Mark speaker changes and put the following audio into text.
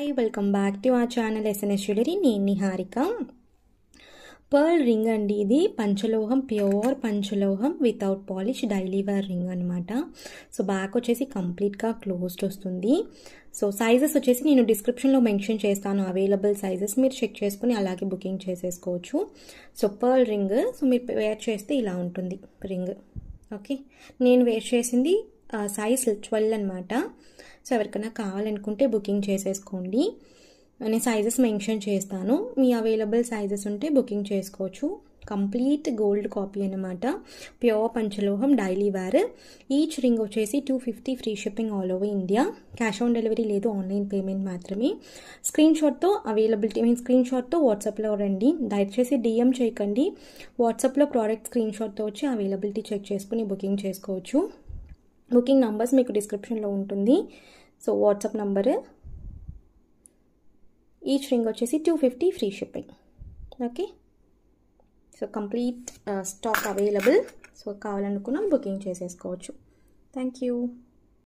Speaker 1: Hi welcome back to our channel SNS jewellery. నేను Niharika. Pearl ring అండి, ఇది పంచలోహం, ప్యూర్ పంచలోహం without polish daily wear ring అనమాట. సో బ్యాక్ వచ్చేసి కంప్లీట్గా క్లోజ్డ్ వస్తుంది. సో సైజెస్ వచ్చేసి నేను డిస్క్రిప్షన్లో మెన్షన్ చేస్తాను, అవైలబుల్ సైజెస్ మీరు చెక్ చేసుకుని అలాగే బుకింగ్ చేసేసుకోవచ్చు. సో పర్ల్ రింగ్, సో మీరు వేర్ చేస్తే ఇలా ఉంటుంది రింగ్. ఓకే, నేను వేర్ చేసింది సైజ్ 12 అనమాట. సో ఎవరికైనా కావాలనుకుంటే బుకింగ్ చేసేసుకోండి. నేను సైజెస్ మెన్షన్ చేస్తాను, మీ అవైలబుల్ సైజెస్ ఉంటే బుకింగ్ చేసుకోవచ్చు. కంప్లీట్ గోల్డ్ కాపీ అనమాట, ప్యూర్ పంచలోహం డైలీ వేర్. ఈచ్ రింగ్ వచ్చేసి 250 free shipping all over India. Cash on delivery లేదు, ఆన్లైన్ పేమెంట్ మాత్రమే. స్క్రీన్ షాట్తో అవైలబిలిటీ స్క్రీన్ షాట్తో వాట్సాప్లో రండి, దయచేసి డిఎం చేయకండి. వాట్సాప్లో ప్రోడక్ట్ స్క్రీన్ షాట్తో వచ్చి అవైలబిలిటీ చెక్ చేసుకుని బుకింగ్ చేసుకోవచ్చు. బుకింగ్ నంబర్స్ మీకు డిస్క్రిప్షన్లో ఉంటుంది. So WhatsApp number. Each ring వచ్చేసి 250 free shipping. Okay, so complete stock available. So కావాలనుకున్నా బుకింగ్ చేసేసుకోవచ్చు. Thank you.